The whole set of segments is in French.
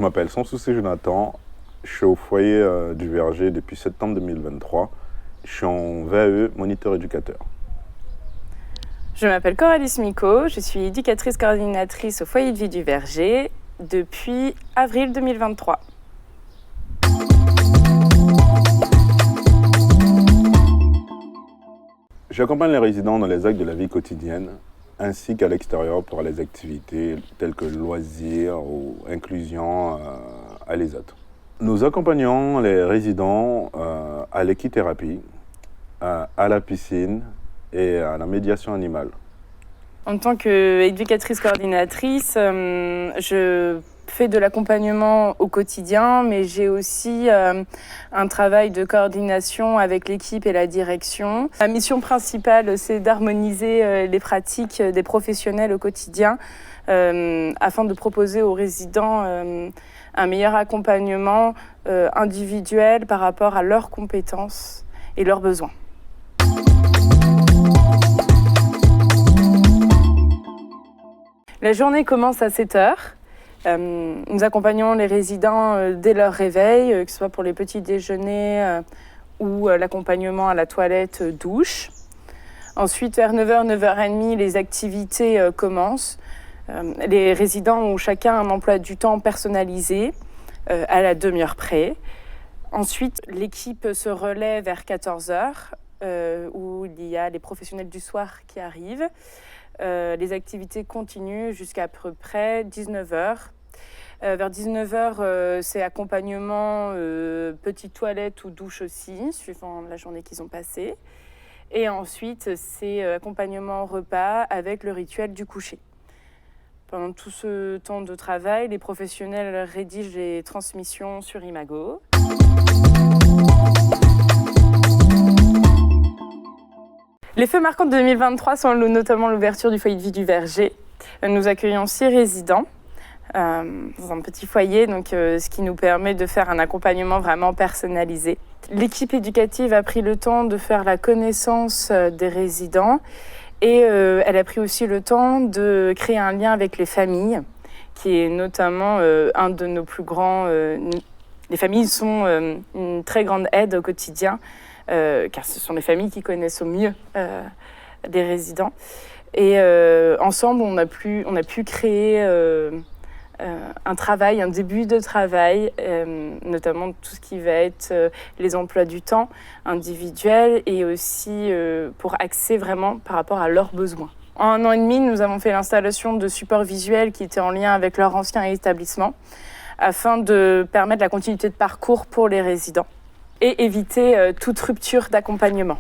m'appelle Sansouci Jonathan, je suis au foyer du Verger depuis septembre 2023. Je suis en VAE, moniteur éducateur. Je m'appelle Coralie Smiko, je suis éducatrice coordinatrice au foyer de vie du Verger depuis avril 2023. J'accompagne les résidents dans les actes de la vie quotidienne, ainsi qu'à l'extérieur pour les activités telles que loisirs ou inclusion à l'ESAT. Nous accompagnons les résidents à l'équithérapie, à la piscine et à la médiation animale. En tant qu'éducatrice coordinatrice, je fais de l'accompagnement au quotidien, mais j'ai aussi un travail de coordination avec l'équipe et la direction. Ma mission principale, c'est d'harmoniser les pratiques des professionnels au quotidien afin de proposer aux résidents un meilleur accompagnement individuel par rapport à leurs compétences et leurs besoins. La journée commence à 7h. Nous accompagnons les résidents dès leur réveil, que ce soit pour les petits déjeuners ou l'accompagnement à la toilette, douche. Ensuite, vers 9h, 9h30, les activités commencent. Les résidents ont chacun un emploi du temps personnalisé à la demi-heure près. Ensuite, l'équipe se relaie vers 14h, où il y a les professionnels du soir qui arrivent. Les activités continuent jusqu'à peu près 19h. Vers 19h, c'est accompagnement, petite toilette ou douche aussi, suivant la journée qu'ils ont passée. Et ensuite, c'est accompagnement repas avec le rituel du coucher. Pendant tout ce temps de travail, les professionnels rédigent les transmissions sur Imago. Les faits marquants de 2023 sont notamment l'ouverture du foyer de vie du Verger. Nous accueillons 6 résidents dans un petit foyer, donc, ce qui nous permet de faire un accompagnement vraiment personnalisé. L'équipe éducative a pris le temps de faire la connaissance des résidents et elle a pris aussi le temps de créer un lien avec les familles, qui est notamment un de nos plus grands... Les familles sont une très grande aide au quotidien, car ce sont les familles qui connaissent au mieux les résidents. Et ensemble, on a pu créer un travail, un début de travail, notamment tout ce qui va être les emplois du temps individuels et aussi pour axer vraiment par rapport à leurs besoins. En 1 an et demi, nous avons fait l'installation de supports visuels qui étaient en lien avec leur ancien établissement afin de permettre la continuité de parcours pour les résidents et éviter toute rupture d'accompagnement.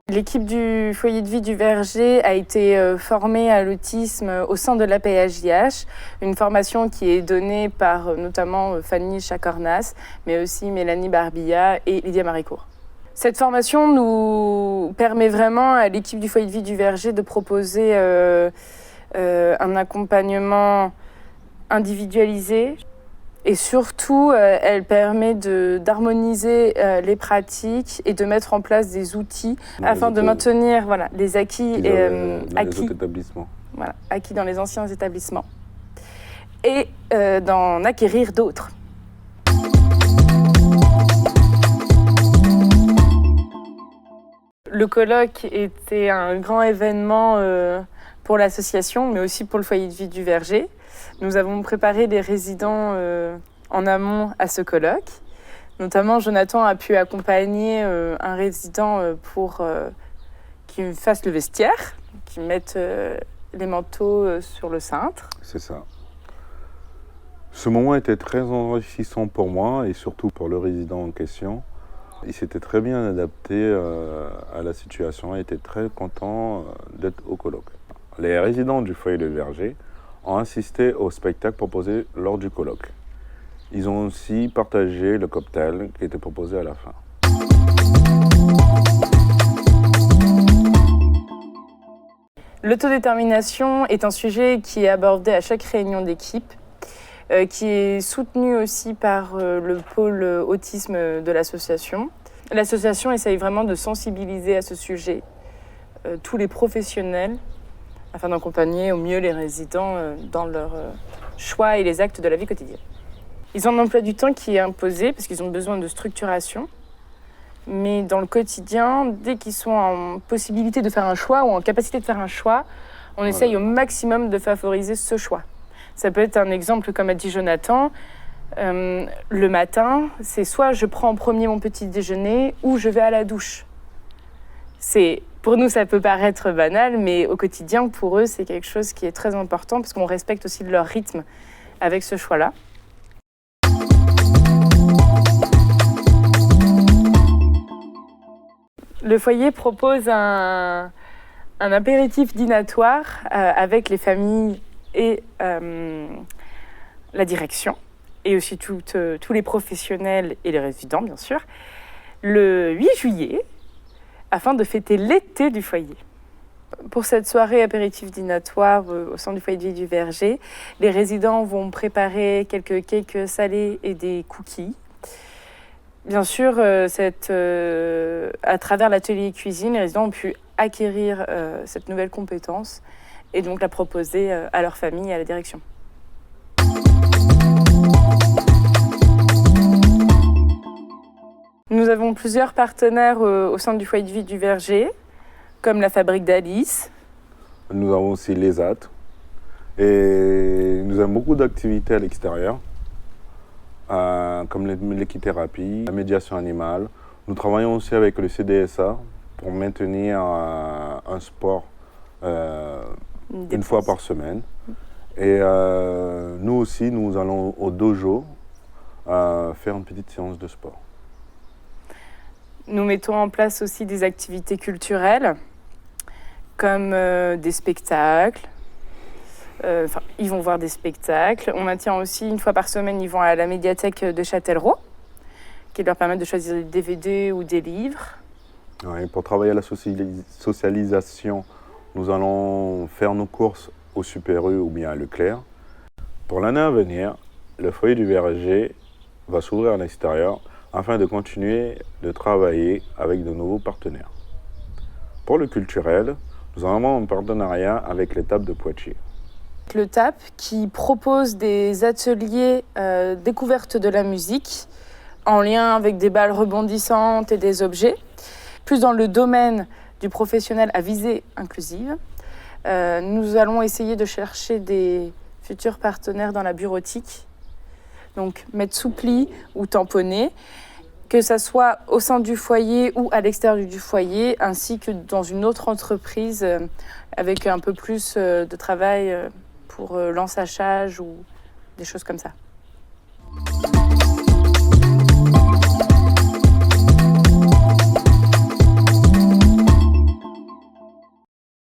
L'équipe du foyer de vie du Verger a été formée à l'autisme au sein de l'APHJH, une formation qui est donnée par notamment Fanny Chacornas, mais aussi Mélanie Barbilla et Lydia Maricourt. Cette formation nous permet vraiment à l'équipe du foyer de vie du Verger de proposer un accompagnement individualisé. Et surtout, elle permet d'harmoniser les pratiques et de mettre en place des outils afin de maintenir les acquis acquis dans les anciens établissements et d'en acquérir d'autres. Le colloque était un grand événement pour l'association, mais aussi pour le foyer de vie du Verger. Nous avons préparé les résidents en amont à ce colloque. Notamment, Jonathan a pu accompagner un résident pour qu'il fasse le vestiaire, qu'il mette les manteaux sur le cintre. C'est ça. Ce moment était très enrichissant pour moi et surtout pour le résident en question. Il s'était très bien adapté à la situation et était très content d'être au colloque. Les résidents du foyer Le Verger ont assisté au spectacle proposé lors du colloque. Ils ont aussi partagé le cocktail qui était proposé à la fin. L'autodétermination est un sujet qui est abordé à chaque réunion d'équipe, qui est soutenu aussi par le pôle autisme de l'association. L'association essaye vraiment de sensibiliser à ce sujet tous les professionnels afin d'accompagner au mieux les résidents dans leurs choix et les actes de la vie quotidienne. Ils ont un emploi du temps qui est imposé parce qu'ils ont besoin de structuration. Mais dans le quotidien, dès qu'ils sont en possibilité de faire un choix ou en capacité de faire un choix, on essaye au maximum de favoriser ce choix. Ça peut être un exemple, comme a dit Jonathan, le matin, c'est soit je prends en premier mon petit déjeuner ou je vais à la douche. Pour nous, ça peut paraître banal, mais au quotidien, pour eux, c'est quelque chose qui est très important parce qu'on respecte aussi leur rythme avec ce choix-là. Le foyer propose un apéritif dînatoire avec les familles et la direction, et aussi tous les professionnels et les résidents, bien sûr, le 8 juillet, afin de fêter l'été du foyer. Pour cette soirée apéritif dînatoire au centre du foyer de vie du Verger, les résidents vont préparer quelques cakes salés et des cookies. Bien sûr, à travers l'atelier cuisine, les résidents ont pu acquérir cette nouvelle compétence et donc la proposer à leur famille et à la direction. Nous avons plusieurs partenaires au centre du foyer de vie du Verger, comme la Fabrique d'Alice. Nous avons aussi l'ESAT et nous avons beaucoup d'activités à l'extérieur. Comme l'équithérapie, la médiation animale. Nous travaillons aussi avec le CDSA pour maintenir un sport une fois par semaine. Et nous aussi, nous allons au dojo faire une petite séance de sport. Nous mettons en place aussi des activités culturelles, comme des spectacles. Ils vont voir des spectacles. On maintient aussi, une fois par semaine, ils vont à la médiathèque de Châtellerault, qui leur permet de choisir des DVD ou des livres. Oui, pour travailler à la socialisation, nous allons faire nos courses au Super U ou bien à Leclerc. Pour l'année à venir, le foyer du Verger va s'ouvrir à l'extérieur afin de continuer de travailler avec de nouveaux partenaires. Pour le culturel, nous avons un partenariat avec l'étape de Poitiers. Le TAP qui propose des ateliers découverte de la musique en lien avec des balles rebondissantes et des objets, plus dans le domaine du professionnel à visée inclusive. Nous allons essayer de chercher des futurs partenaires dans la bureautique, donc mettre sous pli ou tamponner, que ça soit au sein du foyer ou à l'extérieur du foyer, ainsi que dans une autre entreprise avec un peu plus de travail pour l'ensachage ou des choses comme ça.